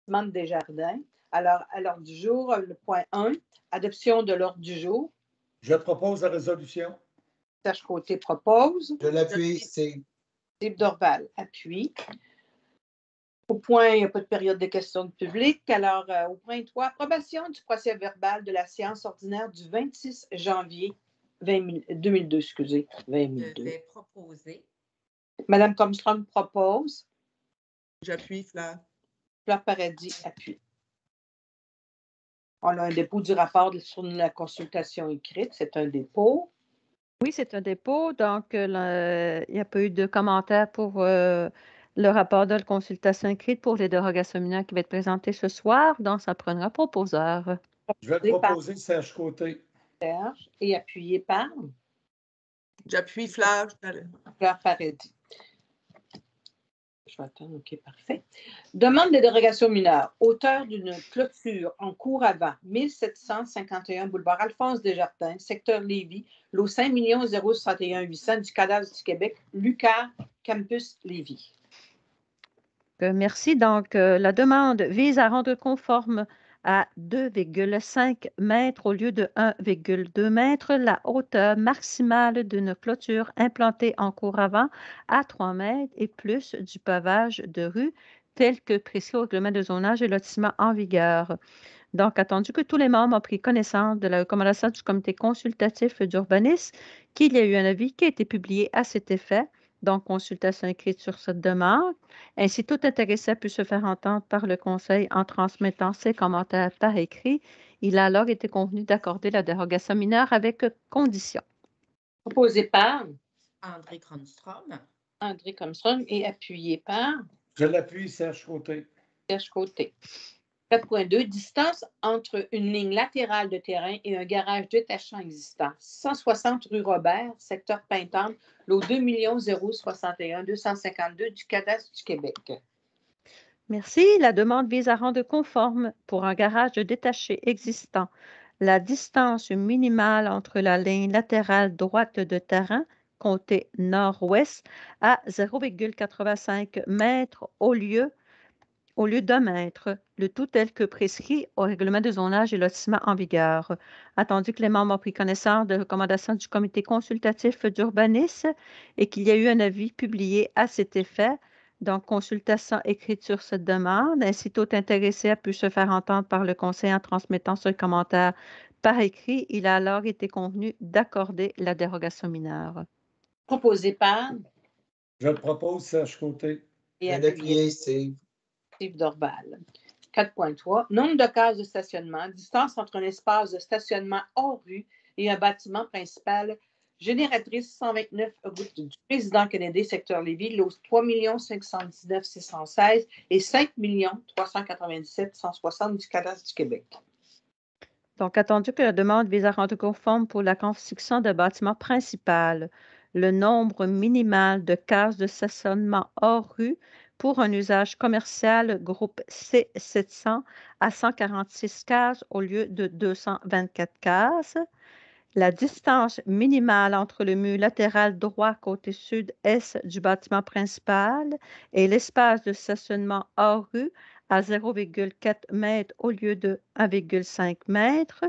Bâtiment Desjardins. Alors, à l'ordre du jour, le point 1, adoption de l'ordre du jour. Je propose la résolution. Serge Côté propose. Je l'appuie, Steve. Steve Dorval appuie. Au point, il n'y a pas de période de questions du public. Alors, au point 3, approbation du procès verbal de la séance ordinaire du 26 janvier 2002. Excusez, 2002. Je vais proposer. Madame Comstrong propose. J'appuie, Fleur. Fleur Paradis appuie. On a un dépôt du rapport sur la consultation écrite. C'est un dépôt. Oui, c'est un dépôt. Donc, il n'y a pas eu de commentaire pour le rapport de la consultation écrite pour les dérogations mineures qui va être présenté ce soir. Donc, ça prendra proposeur. Je vais proposer Serge Côté. Serge et appuyé par J'appuie, Fleur. Fleur Paradis. Je vais attendre, OK, parfait. Demande de dérogation mineure. Auteur d'une clôture en cours avant, 1751 boulevard Alphonse Desjardins, secteur Lévis, lot 5 061 800 du cadastre du Québec, Lucas, campus Lévis. Merci. Donc, la demande vise à rendre conforme à 2,5 mètres au lieu de 1,2 mètres la hauteur maximale d'une clôture implantée en cour avant à 3 mètres et plus du pavage de rue tel que prescrit au règlement de zonage et lotissement en vigueur. Donc, attendu que tous les membres ont pris connaissance de la recommandation du comité consultatif d'urbanisme, qu'il y a eu un avis qui a été publié à cet effet. Donc, consultation écrite sur cette demande. Ainsi, tout intéressé a pu se faire entendre par le Conseil en transmettant ses commentaires par écrit. Il a alors été convenu d'accorder la dérogation mineure avec condition. Proposé par André Cronstrom. André Comstrong et appuyé par Je l'appuie, Serge Côté. Serge Côté. 4.2, distance entre une ligne latérale de terrain et un garage détachant existant. 160 rue Robert, secteur Pintante, lot 2 061 252 du cadastre du Québec. Merci. La demande vise à rendre conforme pour un garage détaché existant la distance minimale entre la ligne latérale droite de terrain, côté nord-ouest, à 0,85 mètres au lieu d'1 mètre, le tout tel que prescrit au règlement de zonage et lotissement en vigueur. Attendu que les membres ont pris connaissance de recommandations du comité consultatif d'urbanisme et qu'il y a eu un avis publié à cet effet, donc consultation écrite sur cette demande, ainsi tout intéressé a pu se faire entendre par le conseil en transmettant ce commentaire par écrit. Il a alors été convenu d'accorder la dérogation mineure. Proposé par Je le propose, Serge Côté. et Je l'appuie, Steve. Steve Dorval. 4.3, nombre de cases de stationnement, distance entre un espace de stationnement hors rue et un bâtiment principal, génératrice 129 route du président Kennedy, secteur Lévis, lot 3 519 616 et 5 397 160 du cadastre du Québec. Donc, attendu que la demande vise à rendre conforme pour la construction d'un bâtiment principal, le nombre minimal de cases de stationnement hors rue pour un usage commercial groupe C700 à 146 cases au lieu de 224 cases. La distance minimale entre le mur latéral droit côté sud-est du bâtiment principal et l'espace de stationnement hors rue à 0,4 mètres au lieu de 1,5 mètres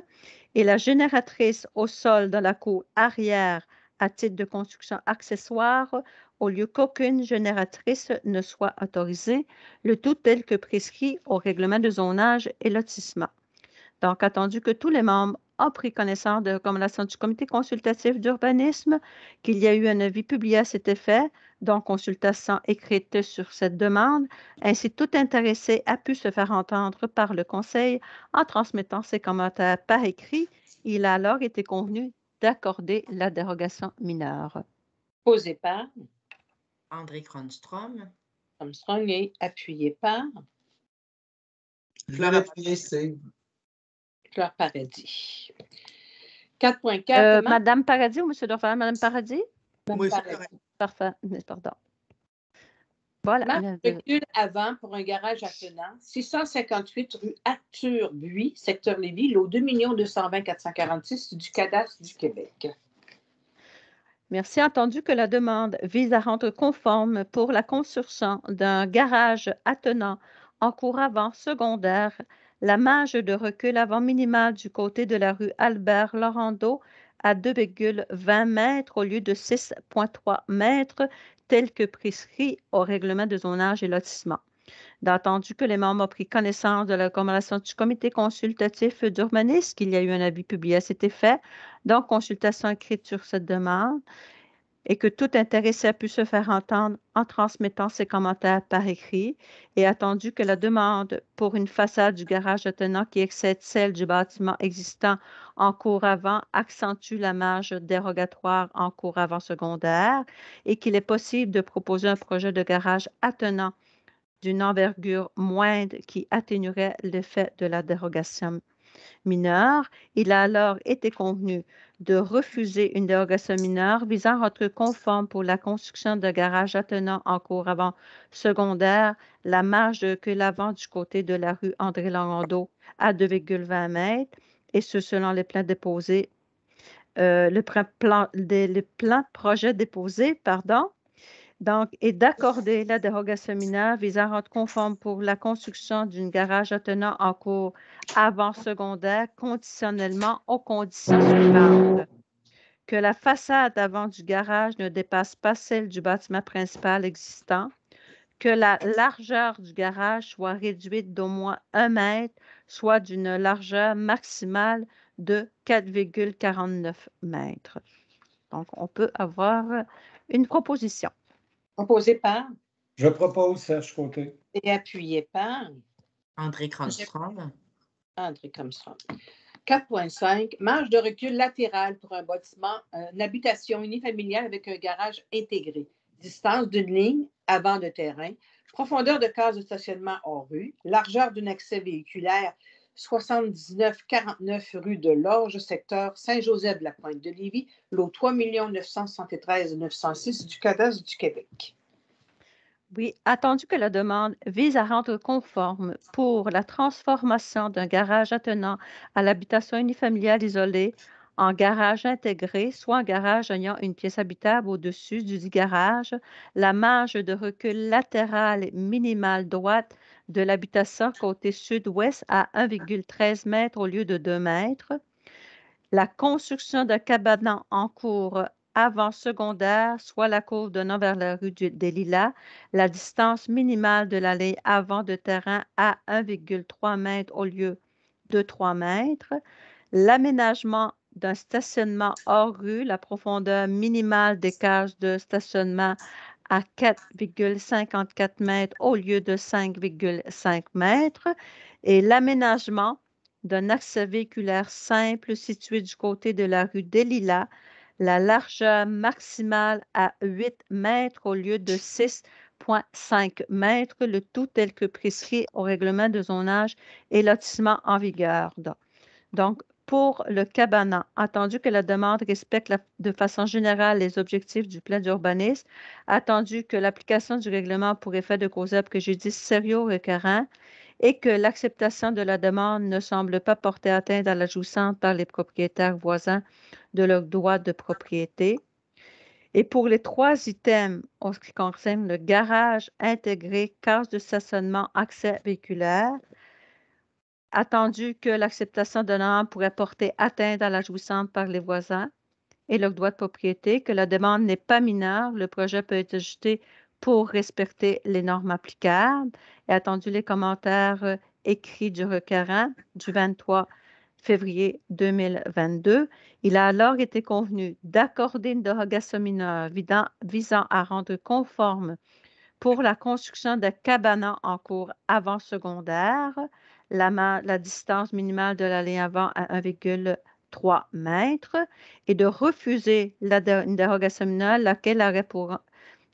et la génératrice au sol dans la cour arrière à titre de construction accessoire au lieu qu'aucune génératrice ne soit autorisée, le tout tel que prescrit au règlement de zonage et lotissement. Donc, attendu que tous les membres ont pris connaissance de recommandations du comité consultatif d'urbanisme, qu'il y a eu un avis publié à cet effet, donc consultation écrite sur cette demande, ainsi tout intéressé a pu se faire entendre par le conseil en transmettant ses commentaires par écrit. Il a alors été convenu d'accorder la dérogation mineure. Posé par André Cronstrom. Armstrong et appuyé par Je l'appuie, Steve. Fleur Paradis. 4.4. Madame Paradis ou M. Dorval? Madame Paradis? Oui, c'est Paradis. correct. Parfait. Pardon. Voilà. Marque recul avant pour un garage attenant, 658 rue Arthur Buis, secteur Lévis, lot 2 220 446 du cadastre du Québec. Merci. Entendu que la demande vise à rendre conforme pour la construction d'un garage attenant en cours avant secondaire, la marge de recul avant minimale du côté de la rue Albert-Laurando à 2,20 mètres au lieu de 6,3 mètres, tel que prescrit au règlement de zonage et lotissement. Entendu que les membres ont pris connaissance de la recommandation du comité consultatif d'urbanisme, qu'il y a eu un avis publié à cet effet, donc consultation écrite sur cette demande, et que tout intéressé a pu se faire entendre en transmettant ses commentaires par écrit, et attendu que la demande pour une façade du garage attenant qui excède celle du bâtiment existant en cours avant accentue la marge dérogatoire en cours avant secondaire, et qu'il est possible de proposer un projet de garage attenant d'une envergure moindre qui atténuerait l'effet de la dérogation mineure. Il a alors été convenu de refuser une dérogation mineure visant à être conforme pour la construction de garages attenant en cours avant secondaire la marge de recul avant du côté de la rue André-Laurando à 2,20 mètres, et ce selon les plans déposés, le plan projet déposé, pardon, donc, et d'accorder la dérogation mineure visant à rendre conforme pour la construction d'une garage attenant en cours avant secondaire conditionnellement aux conditions suivantes. Que la façade avant du garage ne dépasse pas celle du bâtiment principal existant. Que la largeur du garage soit réduite d'au moins 1 mètre, soit d'une largeur maximale de 4,49 mètres. Donc, on peut avoir une proposition. Proposé par Je propose Serge Côté. et appuyé par André Cronstrom. André Cronstrom. 4.5, marge de recul latérale pour un bâtiment, une habitation unifamiliale avec un garage intégré. Distance d'une ligne avant de terrain. Profondeur de case de stationnement hors rue. Largeur d'un accès véhiculaire 7949 rue de l'Orge, secteur Saint-Joseph-de-la-Pointe-de-Lévis, lot 3 973 906 du cadastre du Québec. Oui, attendu que la demande vise à rendre conforme pour la transformation d'un garage attenant à l'habitation unifamiliale isolée en garage intégré, soit en garage ayant une pièce habitable au-dessus du dit garage, la marge de recul latérale minimale droite de l'habitation côté sud-ouest à 1,13 mètres au lieu de 2 mètres. La construction d'un cabanon en cours avant secondaire, soit la cour donnant vers la rue des Lilas, la distance minimale de l'allée avant de terrain à 1,3 mètres au lieu de 3 mètres. L'aménagement d'un stationnement hors rue, la profondeur minimale des cages de stationnement à 4,54 mètres au lieu de 5,5 mètres. Et l'aménagement d'un accès véhiculaire simple situé du côté de la rue des Lilas, la largeur maximale à 8 mètres au lieu de 6,5 mètres, le tout tel que prescrit au règlement de zonage et lotissement en vigueur. Donc, pour le cabanon, attendu que la demande respecte de façon générale les objectifs du plan d'urbanisme, attendu que l'application du règlement pour effet de causer un préjudice sérieux ou récurrent, et que l'acceptation de la demande ne semble pas porter atteinte à la jouissance par les propriétaires voisins de leurs droits de propriété. Et pour les 3 items, en ce qui concerne le garage intégré, case de stationnement, accès véhiculaire, attendu que l'acceptation de la demande pourrait porter atteinte à la jouissance par les voisins et leurs droits de propriété, que la demande n'est pas mineure, le projet peut être ajusté pour respecter les normes applicables, et attendu les commentaires écrits du requérant du 23 février 2022, il a alors été convenu d'accorder une dérogation mineure visant à rendre conforme pour la construction de cabanons en cours avant secondaire, la distance minimale de l'allée avant à 1,3 mètres, et de refuser une dérogation mineure, laquelle aurait pour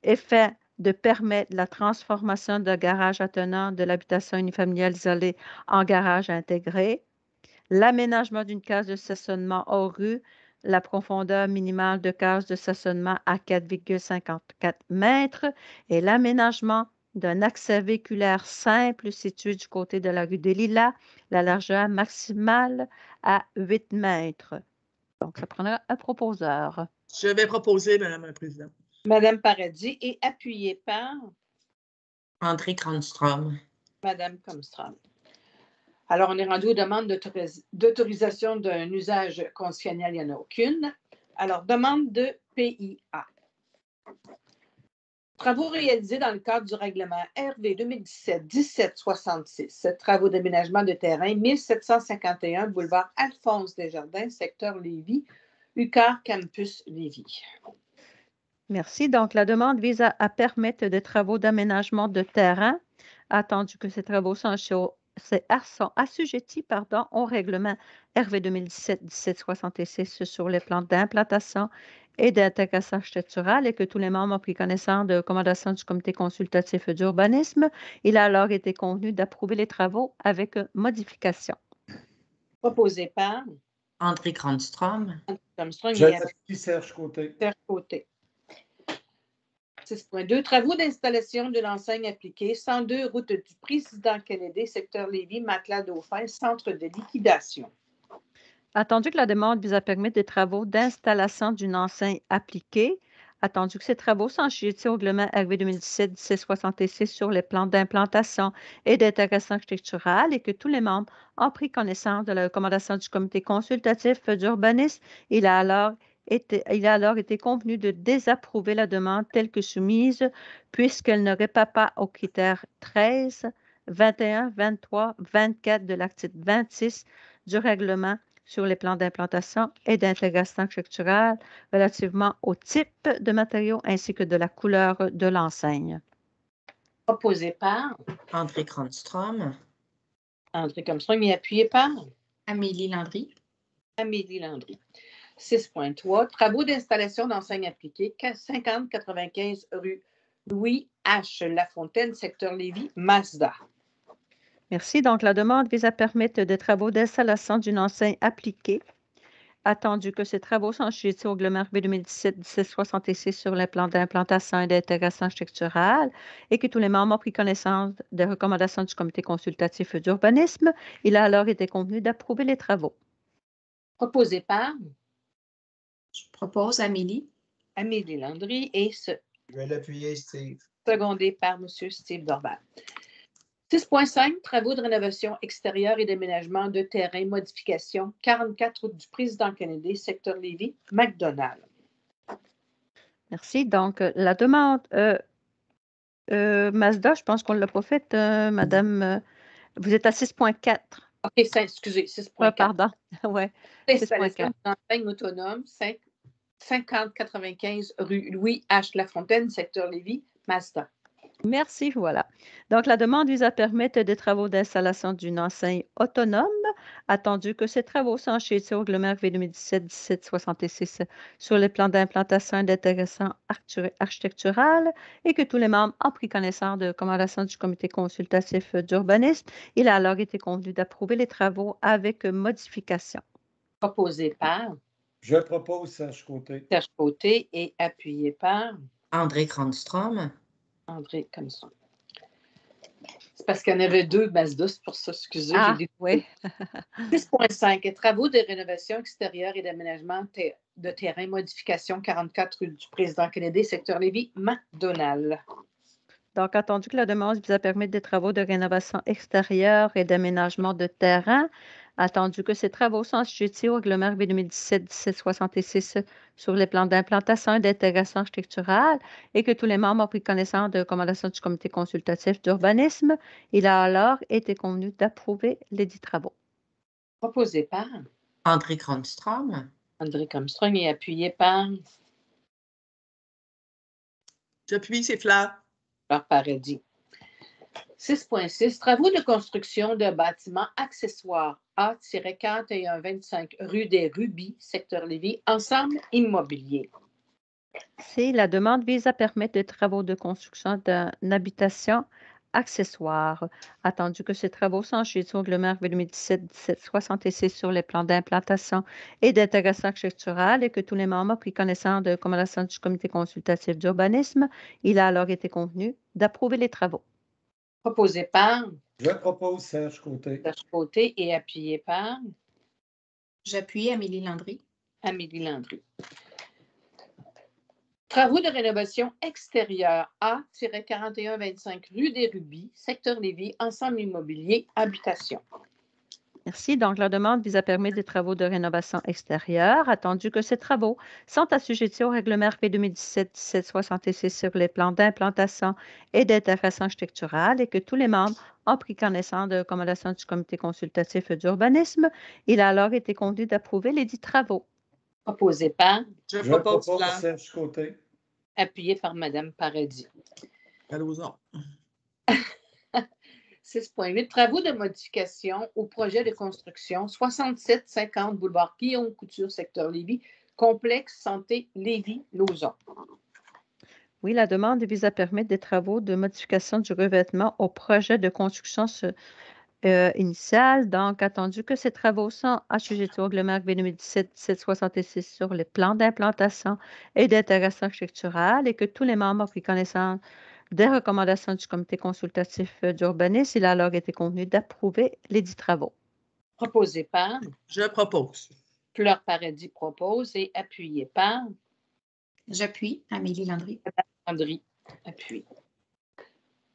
effet de permettre la transformation d'un garage attenant de l'habitation unifamiliale isolée en garage intégré, l'aménagement d'une case de stationnement hors rue, la profondeur minimale de case de stationnement à 4,54 mètres, et l'aménagement d'un accès véhiculaire simple situé du côté de la rue des Lilas, la largeur maximale à 8 mètres. Donc, ça prendra un proposeur. Je vais proposer, Madame la Présidente. Madame Paradis et appuyé par André Cronstrom. Madame Comstrom. Alors, on est rendu aux demandes d'autorisation d'un usage conditionnel. Il n'y en a aucune. Alors, demande de PIA. Travaux réalisés dans le cadre du règlement RV 2017-1766. Travaux d'aménagement de terrain 1751 boulevard Alphonse Desjardins, secteur Lévis, UQAR Campus Lévis. Merci. Donc, la demande vise à permettre des travaux d'aménagement de terrain, attendu que ces travaux sont assujettis au règlement RV 2017-1766 sur les plans d'implantation et d'intégration architecturale et que tous les membres ont pris connaissance de recommandations du comité consultatif d'urbanisme. Il a alors été convenu d'approuver les travaux avec modification. Proposé par André Grandstrom. Comstrom Je et l'appuie, Serge Côté. Serge Côté. 6.2. Travaux d'installation de l'enseigne appliquée 102 route du Président Kennedy, secteur Lévis, Matelas-Dauphin, centre de liquidation. Attendu que la demande vise à permettre des travaux d'installation d'une enseigne appliquée, attendu que ces travaux sont assujettis au règlement RV 2017-1766 sur les plans d'implantation et d'intégration architecturale et que tous les membres ont pris connaissance de la recommandation du comité consultatif d'urbanisme, il a alors été convenu de désapprouver la demande telle que soumise puisqu'elle ne répond pas aux critères 13, 21, 23, 24 de l'article 26 du règlement sur les plans d'implantation et d'intégration architecturale relativement au type de matériaux ainsi que de la couleur de l'enseigne. Proposé par André Grandstrom. André Comstrom et appuyé par Amélie Landry. Amélie Landry. 6.3. Travaux d'installation d'enseignes appliquées 50-95 rue Louis H. Lafontaine, secteur Lévis, Mazda. Merci. Donc, la demande vise à permettre des travaux d'installation d'une enseigne appliquée, attendu que ces travaux sont assujettis au règlement RV 2017-1766 sur les plans d'implantation et d'intégration architecturale et que tous les membres ont pris connaissance des recommandations du comité consultatif d'urbanisme. Il a alors été convenu d'approuver les travaux. Proposé par Je propose Amélie. Amélie Landry et Je vais l'appuyer, Steve. secondé par M. Steve Dorval. 6.5. Travaux de rénovation extérieure et d'aménagement de terrain, modification 44 route du Président Kennedy, secteur Lévis, McDonald. Merci. Donc, la demande Mazda, je pense qu'on ne l'a pas faite, Madame. Vous êtes à 6.4. OK, excusez, 6.4. Pardon. Oui. Installation 6.4. d'une enseigne autonome 50-95 rue Louis H. Lafontaine, secteur Lévis, Mazda. Merci, voilà. Donc, la demande vise à permettre des travaux d'installation d'une enseigne autonome, attendu que ces travaux sont assujettis au règlement RV 2017-1766 sur les plans d'implantation et d'intégration architecturale et que tous les membres ont pris connaissance de recommandations du comité consultatif d'urbanisme. Il a alors été convenu d'approuver les travaux avec modification. Proposé par Je propose, Serge Côté. Serge Côté et appuyé par André Grandstrom. André Comstrom. C'est parce qu'il y en avait deux Mazda, c'est pour ça, excusez. Ah, j'ai dit oui. 6.5. Travaux de rénovation extérieure et d'aménagement de terrain, modification 44 rue du Président Kennedy, secteur Lévis, McDonald. Donc, attendu que la demande vise à permettre des travaux de rénovation extérieure et d'aménagement de terrain, attendu que ces travaux sont assujettis au règlement RV 2017-1766 sur les plans d'implantation et d'intégration architecturale et que tous les membres ont pris connaissance de recommandations du comité consultatif d'urbanisme, il a alors été convenu d'approuver les dits travaux. Proposé par André Grandstrom. André Comstrom et appuyé par J'appuie, c'est Fleur. Fleur Paradis. 6.6. Travaux de construction de bâtiments accessoires A-4125 rue des Rubis, secteur Lévis, Ensemble Immobilier. Si la demande vise à permettre des travaux de construction d'une habitation accessoire, attendu que ces travaux sont assujettis au règlement RV 2017-1766 sur les plans d'implantation et d'intégration architecturale et que tous les membres ont pris connaissance de recommandations du comité consultatif d'urbanisme, il a alors été convenu d'approuver les travaux. Proposé par Je propose, Serge Côté. Serge Côté et appuyé par J'appuie Amélie Landry. Amélie Landry. Travaux de rénovation extérieure A-4125 rue des Rubis, secteur Lévis, ensemble immobilier, habitation. Merci. Donc, la demande vise à permettre des travaux de rénovation extérieure, attendu que ces travaux sont assujettis au règlement RP 2017-1766 sur les plans d'implantation et d'intégration architecturale et que tous les membres ont pris connaissance de recommandations du comité consultatif d'urbanisme. Il a alors été convenu d'approuver les dits travaux. Proposé par, Je Je propose propose Fla. Serge Côté. appuyé par Mme Paradis. Allons-y. 6.8. Travaux de modification au projet de construction 6750 boulevard Guillaume Couture, secteur Lévis, complexe santé Lévis-Lauzon. Oui, la demande vise à permettre des travaux de modification du revêtement au projet de construction initial. Donc, attendu que ces travaux sont assujettis au règlement RB 2017-766 sur les plans d'implantation et d'intégration architecturale et que tous les membres ont pris connaissance des recommandations du comité consultatif d'urbanisme, il a alors été convenu d'approuver les dits travaux. Proposé par, Je propose. Fleur Paradis propose et appuyé par, J'appuie. Amélie Landry. Landry, appuie.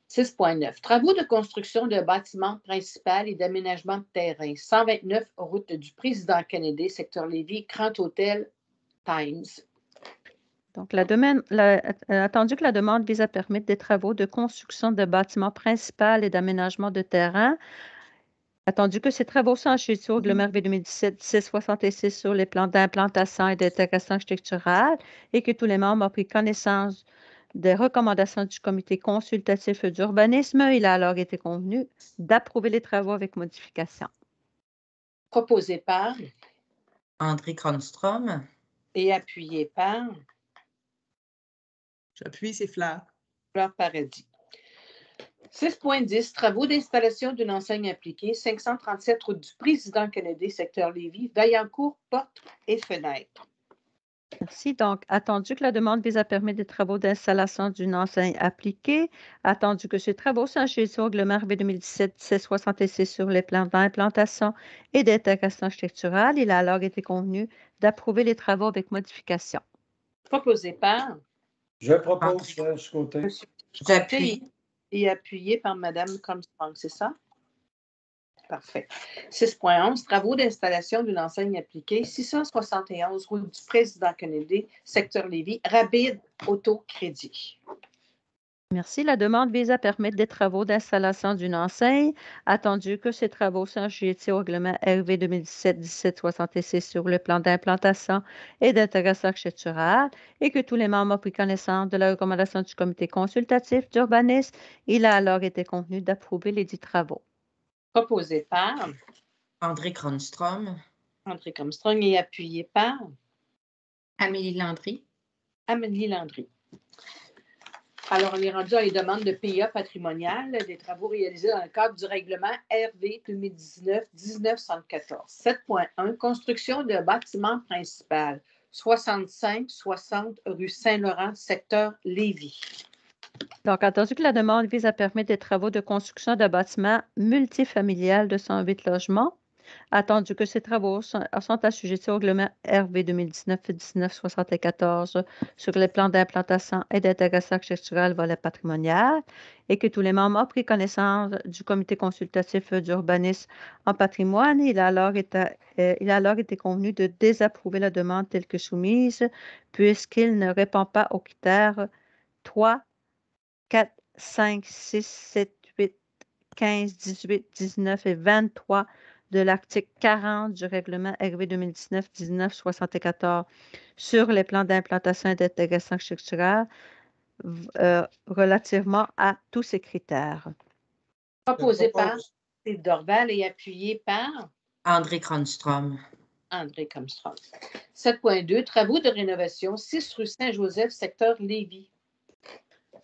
6.9. Travaux de construction de bâtiments principal et d'aménagement de terrain. 129 route du Président Kennedy, secteur Lévis, Grand Hôtel Times. Donc, attendu que la demande vise à permettre des travaux de construction de bâtiments principal et d'aménagement de terrain, attendu que ces travaux sont assujettis au règlement RB 2017-666 sur les plans d'implantation et d'intégration architecturale et que tous les membres ont pris connaissance des recommandations du comité consultatif d'urbanisme, il a alors été convenu d'approuver les travaux avec modification. Proposé par André Cronstrom. et appuyé par J'appuie, c'est Fla. Fleur Paradis. 6.10. Travaux d'installation d'une enseigne appliquée. 537 route du Président Kennedy, secteur Lévis, Vaillancourt, portes et fenêtres. Merci. Donc, attendu que la demande vise à permettre des travaux d'installation d'une enseigne appliquée, attendu que ces travaux sont assujettis au règlement RB 2017-666 sur les plans d'implantation et d'intégration architecturale, il a alors été convenu d'approuver les travaux avec modification. Proposé par Je propose Serge Côté. J'appuie. et appuyé par Mme Comstrong, c'est ça? Parfait. 6.11. Travaux d'installation d'une enseigne appliquée. 671 route du Président Kennedy, secteur Lévis, Rapide Autocrédit. Merci. La demande vise à permettre des travaux d'installation d'une enseigne, attendu que ces travaux sont assujettis au règlement RV 2017-1766 sur le plan d'implantation et d'intégration architecturale et que tous les membres ont pris connaissance de la recommandation du comité consultatif d'urbanisme, il a alors été convenu d'approuver les dits travaux. Proposé par André Cronstrom. André Comstrong et appuyé par Amélie Landry. Amélie Landry. Alors, on est rendu à les demandes de PIA patrimonial, des travaux réalisés dans le cadre du règlement RV 2019-1974. 7.1. Construction de bâtiment principal. 65-60 rue Saint-Laurent, secteur Lévis. Donc, attendu que la demande vise à permettre des travaux de construction de bâtiments multifamilial de 108 logements, attendu que ces travaux sont assujettis au règlement RV 2019-1974 sur les plans d'implantation et d'intégration architecturale volet patrimonial et que tous les membres ont pris connaissance du comité consultatif d'urbanisme en patrimoine, il a alors été convenu de désapprouver la demande telle que soumise puisqu'il ne répond pas aux critères 3, 4, 5, 6, 7, 8, 15, 18, 19 et 23 de l'article 40 du règlement RV 2019-1974 sur les plans d'implantation et d'intégration architecturale relativement à tous ces critères. Proposé par Steve Dorval et appuyé par André Cronstrom. André Comstrong. 7.2. Travaux de rénovation. 6 rue Saint-Joseph, secteur Lévis.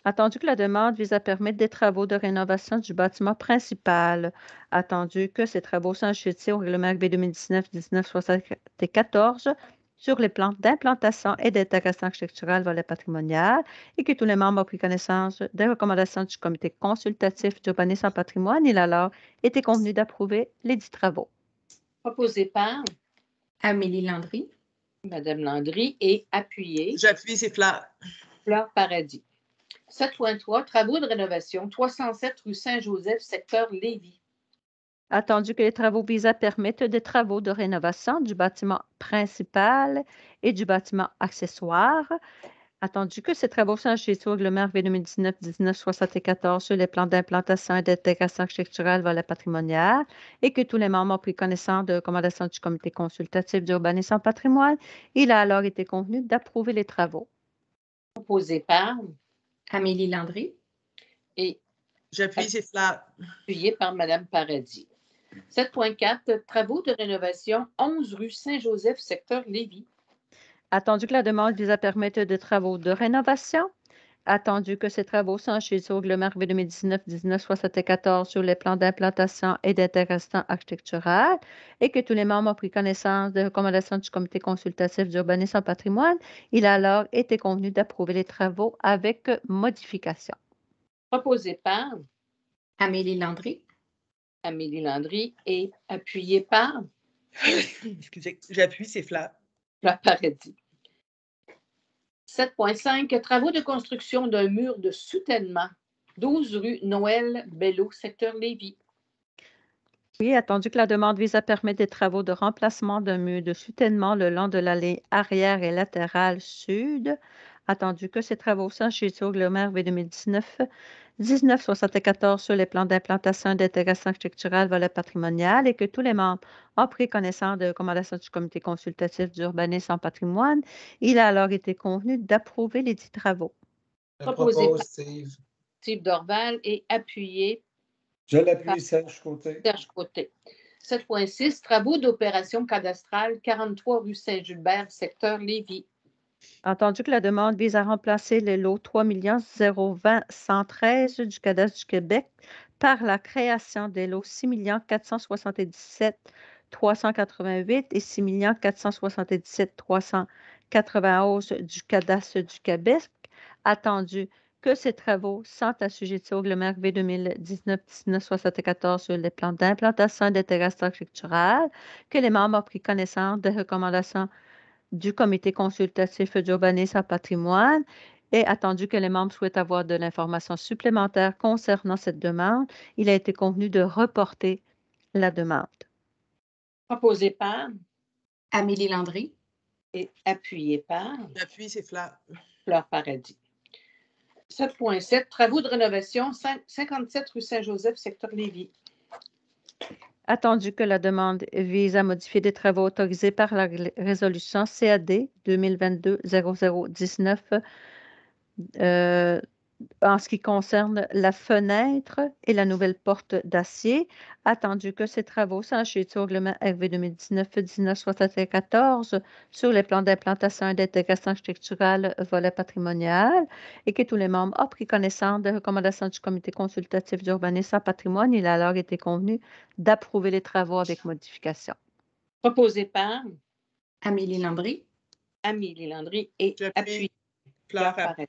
Attendu que la demande vise à permettre des travaux de rénovation du bâtiment principal, attendu que ces travaux sont assujettis au règlement RB 2019-1974 sur les plans d'implantation et d'intégration architecturale volet patrimonial et que tous les membres ont pris connaissance des recommandations du comité consultatif d'urbanisme en patrimoine, il a alors été convenu d'approuver les dits travaux. Proposé par Amélie Landry. Madame Landry et appuyé. J'appuie, c'est Fleur. Fleur Paradis. 7.3, travaux de rénovation, 307 rue Saint-Joseph, secteur Lévis. Attendu que les travaux visés à permettre des travaux de rénovation du bâtiment principal et du bâtiment accessoire. Attendu que ces travaux sont inscrits sur le règlement 2019-1974 sur les plans d'implantation et d'intégration architecturale volet patrimonial et que tous les membres ont pris connaissance de recommandations du comité consultatif d'urbanisme en patrimoine, il a alors été convenu d'approuver les travaux. Proposé par Amélie Landry. et J'appuie, c'est Fleur. appuyé par Madame Paradis. 7.4, travaux de rénovation, 11 rue Saint-Joseph, secteur Lévis. Attendu que la demande vise à permettre des travaux de rénovation, attendu que ces travaux sont inscrits sur le règlement 2019-1974 sur les plans d'implantation et d'intégration architecturale et que tous les membres ont pris connaissance des recommandations du comité consultatif d'urbanisme en patrimoine, il a alors été convenu d'approuver les travaux avec modification. Proposé par Amélie Landry. Amélie Landry et appuyé par Excusez, j'appuie, c'est Fleur. Fleur Paradis. 7.5, travaux de construction d'un mur de soutènement, 12 rue Noël Bello, secteur Lévis. Oui, attendu que la demande vise à permettre des travaux de remplacement d'un mur de soutènement le long de l'allée arrière et latérale sud, attendu que ces travaux sont inscrits sur le règlement 2019-1974 sur les plans d'implantation et d'intégration architecturale volet patrimonial et que tous les membres ont pris connaissance de recommandations du comité consultatif d'urbanisme en patrimoine, il a alors été convenu d'approuver les dits travaux. Je Proposé propose, par- Steve. Steve Dorval et appuyé Je l'appuie, Serge Côté. Serge Côté. 7.6, travaux d'opération cadastrale, 43 rue Saint-Gilbert, secteur Lévis. Entendu que la demande vise à remplacer le lot 3 020 113 du cadastre du Québec par la création des lots 6 477 388 et 6 477 391 du cadastre du Québec, attendu que ces travaux sont assujettis au règlement 2019-1974 sur les plans d'implantation et d'intégration architecturale, que les membres ont pris connaissance des recommandations du comité consultatif d'urbanisme en patrimoine et attendu que les membres souhaitent avoir de l'information supplémentaire concernant cette demande, il a été convenu de reporter la demande. Proposé par Amélie Landry. et appuyé par J'appuie, c'est Fleur. Fleur Paradis. 7.7, travaux de rénovation, 57 rue Saint-Joseph, secteur Lévis. Attendu que la demande vise à modifier des travaux autorisés par la résolution CAD 2022-0019 en ce qui concerne la fenêtre et la nouvelle porte d'acier, attendu que ces travaux sont inscrits au règlement RV 2019-1974 sur les plans d'implantation et d'intégration architecturale volet patrimonial et que tous les membres ont pris connaissance des recommandations du comité consultatif d'urbanisme en patrimoine, il a alors été convenu d'approuver les travaux avec modification. Proposé par Amélie Landry. Amélie Landry et J'appuie. appuyé Fleur. par Paradis.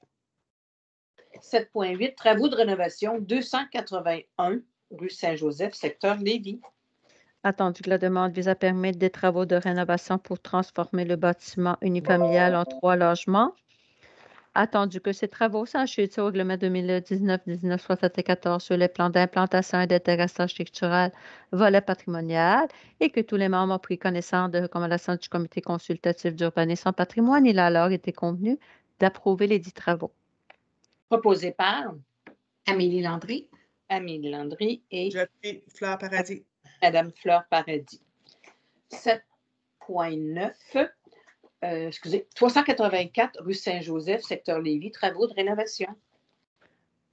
7.8, travaux de rénovation, 281 rue Saint-Joseph, secteur Lévis. Attendu que la demande vise à permettre des travaux de rénovation pour transformer le bâtiment unifamilial en 3 logements. Attendu que ces travaux sont inscrits au règlement 2019-1974 sur les plans d'implantation et d'intégration architecturale volet patrimonial et que tous les membres ont pris connaissance de recommandations du comité consultatif d'urbanisme en patrimoine, il a alors été convenu d'approuver les dits travaux. Proposé par Amélie Landry. Amélie Landry et J'appuie, Fleur Paradis. Madame Fleur Paradis. 7.9, 384 rue Saint-Joseph, secteur Lévis, travaux de rénovation.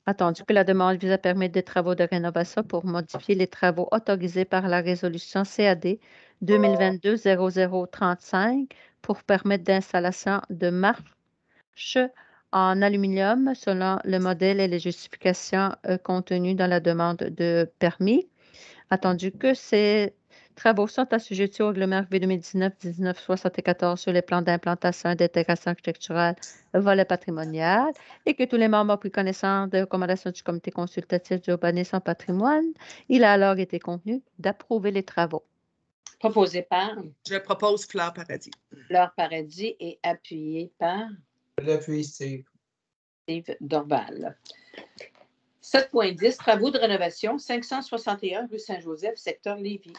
Attendu que la demande vise à permettre des travaux de rénovation pour modifier les travaux autorisés par la résolution CAD 2022-0035 pour permettre d'installation de marches en aluminium selon le modèle et les justifications contenues dans la demande de permis. Attendu que ces travaux sont assujettis au règlement RV 2019-1974 sur les plans d'implantation et d'intégration architecturale volet patrimonial et que tous les membres ont pris connaissance des recommandations du comité consultatif d'urbanisme en patrimoine, il a alors été convenu d'approuver les travaux. Proposé par Je propose Fleur Paradis. Fleur Paradis et appuyé par Je l'appuie, Steve. Steve Dorval. 7.10, travaux de rénovation, 561 rue Saint-Joseph, secteur Lévis.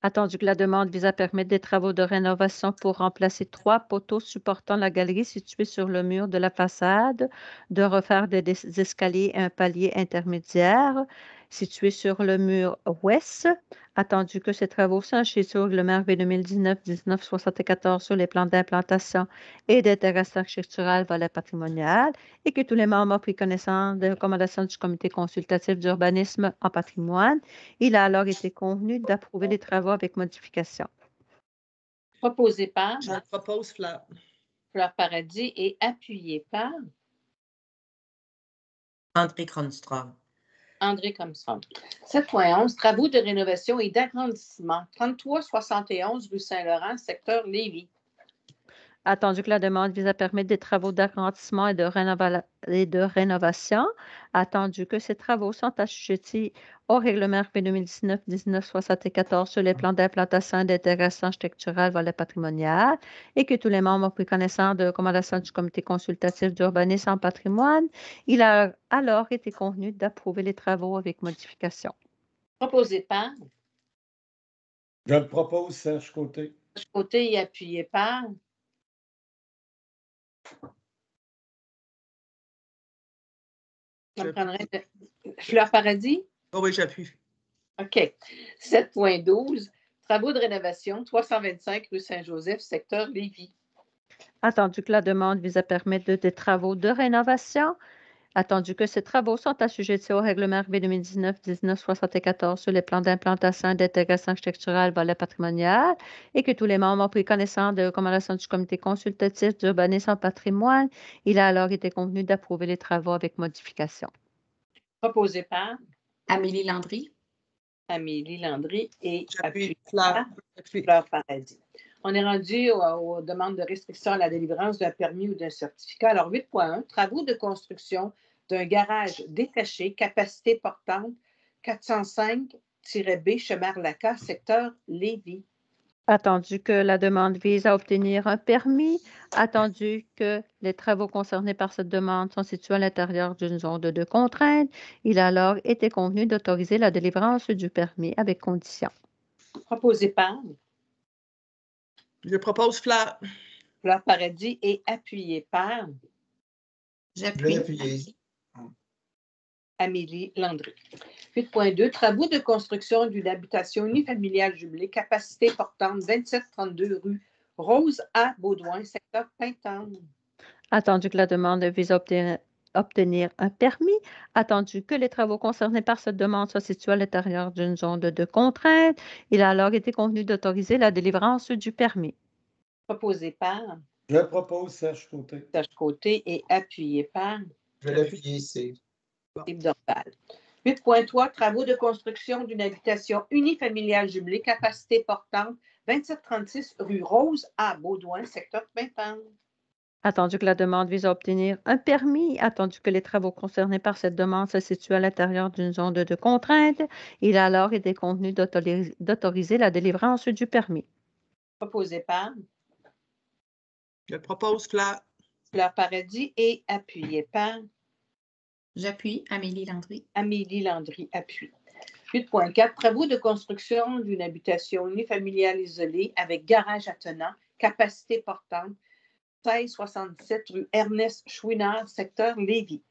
Attendu que la demande vise à permettre des travaux de rénovation pour remplacer 3 poteaux supportant la galerie située sur le mur de la façade, de refaire des escaliers et un palier intermédiaire situé sur le mur ouest. Attendu que ces travaux sont inscrits sur le règlement RV 2019-1974 sur les plans d'implantation et d'intérêt architectural volet patrimonial et que tous les membres ont pris connaissance des recommandations du comité consultatif d'urbanisme en patrimoine, il a alors été convenu d'approuver les travaux avec modification. Proposé par Je propose Fleur. Fleur Paradis et appuyé par André Cronstrom. André Comstrom. 7.11, travaux de rénovation et d'agrandissement, 3371 rue Saint-Laurent, secteur Lévis. Attendu que la demande vise à permettre des travaux d'agrandissement et de rénovation, attendu que ces travaux sont assujettis au règlement RP 2019-1974 sur les plans d'implantation et d'intérêt architectural volet patrimonial et que tous les membres ont pris connaissance de recommandations du comité consultatif d'urbanisme en patrimoine, il a alors été convenu d'approuver les travaux avec modification. Proposé par Je le propose, Serge Côté. Serge Côté et appuyé par on prendrait Fleur Paradis. Oh oui, j'appuie. OK. 7.12, travaux de rénovation, 325 rue Saint-Joseph, secteur Lévis. Attendu que la demande vise à permettre des travaux de rénovation, attendu que ces travaux sont assujettis au règlement RV 2019-1974 sur les plans d'implantation et d'intégration architecturale volet patrimonial et que tous les membres ont pris connaissance des recommandations du comité consultatif d'urbanisme en patrimoine, il a alors été convenu d'approuver les travaux avec modification. Proposé par Amélie Landry. Amélie Landry et J'appuie appuyé Fleur. par J'appuie. Fleur Paradis. On est rendu aux demandes de restriction à la délivrance d'un permis ou d'un certificat. Alors, 8.1, travaux de construction d'un garage détaché, capacité portante 405-B, Chemin-Laca, secteur Lévis. Attendu que la demande vise à obtenir un permis, attendu que les travaux concernés par cette demande sont situés à l'intérieur d'une zone de contrainte, il a alors été convenu d'autoriser la délivrance du permis avec condition. Proposé par Je propose Fleur. Fleur Paradis et appuyé par Je J'appuie. l'appuie. Amélie Landry. 8.2, travaux de construction d'une habitation unifamiliale jumelée, capacité portante 2732 rue Rose à Baudouin, secteur Pintendre. Attendu que la demande vise à obtenir un permis, attendu que les travaux concernés par cette demande soient situés à l'intérieur d'une zone de contrainte, il a alors été convenu d'autoriser la délivrance du permis. Proposé par Je propose, Serge Côté. Serge Côté et appuyé par Je l'appuie, Steve. Steve Dorval. 8.3, travaux de construction d'une habitation unifamiliale jumelée, capacité portante 2736 rue Rose à Baudouin, secteur Pintendre. Attendu que la demande vise à obtenir un permis, attendu que les travaux concernés par cette demande se situent à l'intérieur d'une zone de contrainte, il a alors été convenu d'autoriser la délivrance du permis. Proposé par Je propose Fleur. Fleur Paradis et appuyé par J'appuie. Amélie Landry. Amélie Landry, appui. 8.4, travaux de construction d'une habitation unifamiliale isolée avec garage attenant, capacité portante 1677 rue Ernest Chouinard, secteur Lévis.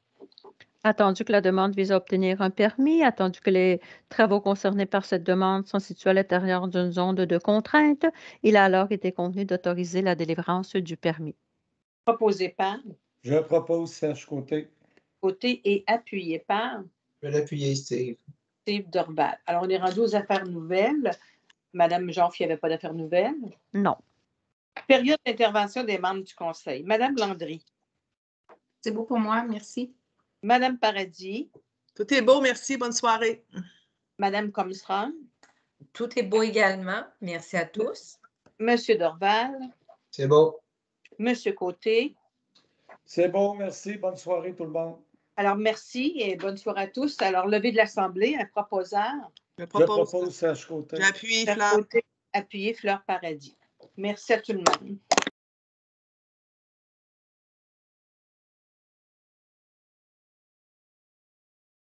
Attendu que la demande vise à obtenir un permis, attendu que les travaux concernés par cette demande sont situés à l'intérieur d'une zone de contrainte, il a alors été convenu d'autoriser la délivrance du permis. Proposé par Je propose, Serge Côté. Côté et appuyé par Je l'appuie, Steve. Steve Dorval. Alors, on est rendu aux affaires nouvelles. Madame Jean-Phi, il n'y avait pas d'affaires nouvelles. Non. Période d'intervention des membres du Conseil. Madame Landry. C'est beau pour moi, merci. Madame Paradis. Tout est beau, merci. Bonne soirée. Madame Comstrom. Tout est beau également. Merci à tous. Monsieur Dorval. C'est beau. Monsieur Côté. C'est bon, merci. Bonne soirée, tout le monde. Alors, merci et bonne soirée à tous. Alors, levée de l'Assemblée, un proposeur. Je Je propose. propose, Serge Côté. J'appuie Serge Fleur. Côté, appuyez Fleur Paradis. Merci à tout le monde.